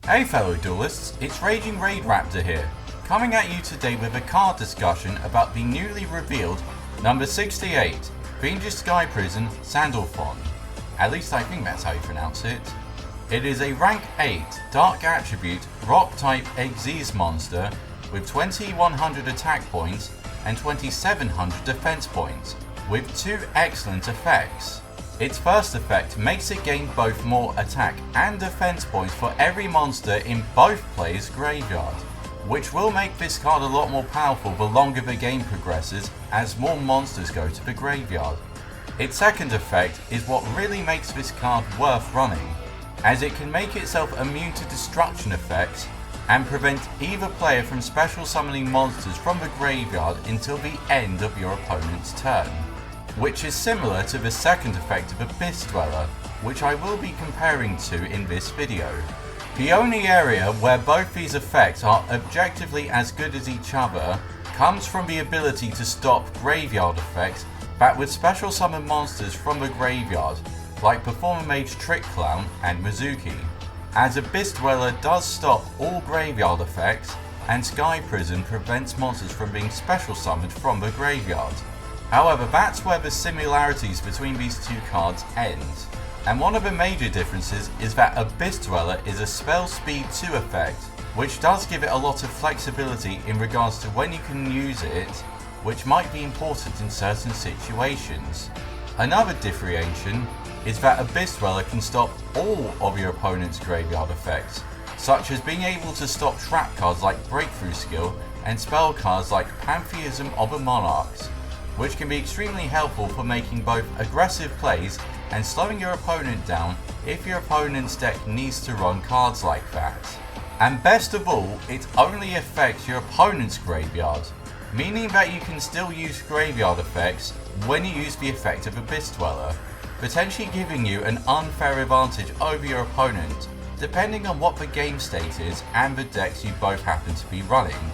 Hey fellow duelists, it's RagingRaidRaptor here, coming at you today with a card discussion about the newly revealed number 68, Fiendish Sky Prison Sanaphond. At least I think that's how you pronounce it. It is a rank 8 Dark Attribute Rock type Xyz monster with 2100 attack points and 2700 defense points, with 2 excellent effects. Its first effect makes it gain both more attack and defense points for every monster in both players' graveyard, which will make this card a lot more powerful the longer the game progresses as more monsters go to the graveyard. Its second effect is what really makes this card worth running, as it can make itself immune to destruction effects and prevent either player from special summoning monsters from the graveyard until the end of your opponent's turn, which is similar to the second effect of Abyss Dweller, which I will be comparing to in this video. The only area where both these effects are objectively as good as each other comes from the ability to stop graveyard effects that would special summon monsters from the graveyard, like Performer Mage Trick Clown and Mizuki, as Abyss Dweller does stop all graveyard effects and Sky Prison prevents monsters from being special summoned from the graveyard. However, that's where the similarities between these two cards end, and one of the major differences is that Abyss Dweller is a spell speed 2 effect, which does give it a lot of flexibility in regards to when you can use it, which might be important in certain situations. Another differentiation is that Abyss Dweller can stop all of your opponent's graveyard effects, such as being able to stop trap cards like Breakthrough Skill and spell cards like Pantheism of the Monarchs, which can be extremely helpful for making both aggressive plays and slowing your opponent down if your opponent's deck needs to run cards like that. And best of all, it only affects your opponent's graveyard, meaning that you can still use graveyard effects when you use the effect of Abyss Dweller, potentially giving you an unfair advantage over your opponent, depending on what the game state is and the decks you both happen to be running,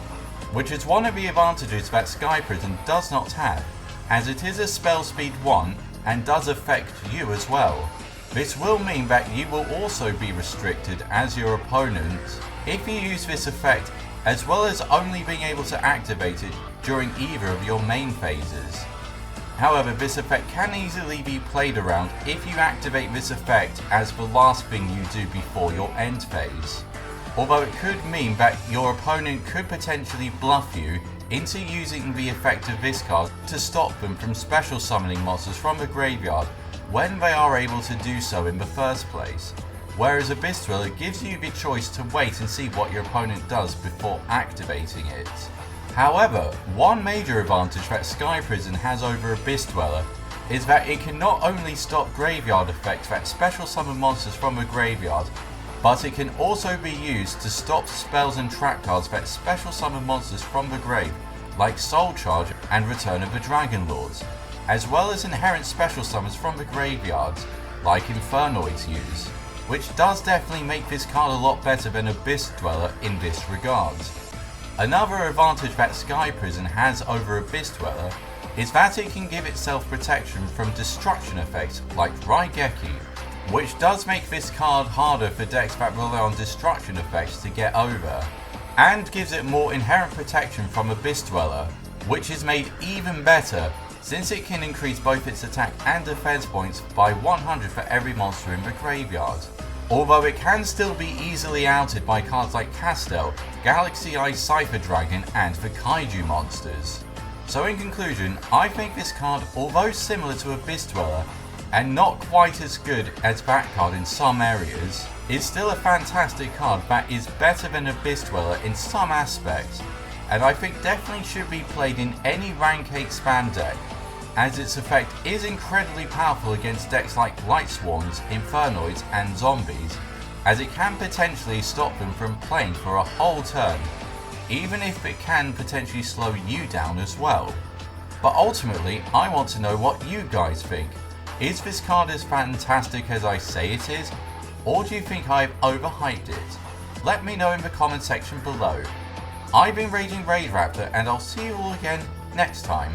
which is one of the advantages that Sky Prison does not have, as it is a spell speed 1 and does affect you as well. This will mean that you will also be restricted as your opponent if you use this effect, as well as only being able to activate it during either of your main phases. However, this effect can easily be played around if you activate this effect as the last thing you do before your end phase, although it could mean that your opponent could potentially bluff you into using the effect of this card to stop them from special summoning monsters from the graveyard when they are able to do so in the first place, whereas Abyss Dweller gives you the choice to wait and see what your opponent does before activating it. However, one major advantage that Sky Prison has over Abyss Dweller is that it can not only stop graveyard effects that special summon monsters from the graveyard, but it can also be used to stop spells and trap cards that special summon monsters from the grave, like Soul Charge and Return of the Dragon Lords, as well as inherent special summons from the graveyards, like Infernoids use, which does definitely make this card a lot better than Abyss Dweller in this regard. Another advantage that Sky Prison has over Abyss Dweller is that it can give itself protection from destruction effects like Raigeki, which does make this card harder for decks that rely on destruction effects to get over, and gives it more inherent protection from Abyss Dweller, which is made even better since it can increase both its attack and defense points by 100 for every monster in the graveyard, although it can still be easily outed by cards like Castel, Galaxy Eye Cypher Dragon and the Kaiju monsters. So in conclusion, I think this card, although similar to Abyss Dweller, and not quite as good as that card in some areas, is still a fantastic card that is better than Abyss Dweller in some aspects, and I think definitely should be played in any rank 8 spam deck, as its effect is incredibly powerful against decks like Light Swarms, Infernoids and Zombies, as it can potentially stop them from playing for a whole turn, even if it can potentially slow you down as well. But ultimately, I want to know what you guys think. Is this card as fantastic as I say it is, or do you think I've overhyped it? Let me know in the comment section below. I've been RagingRaidRaptor and I'll see you all again next time.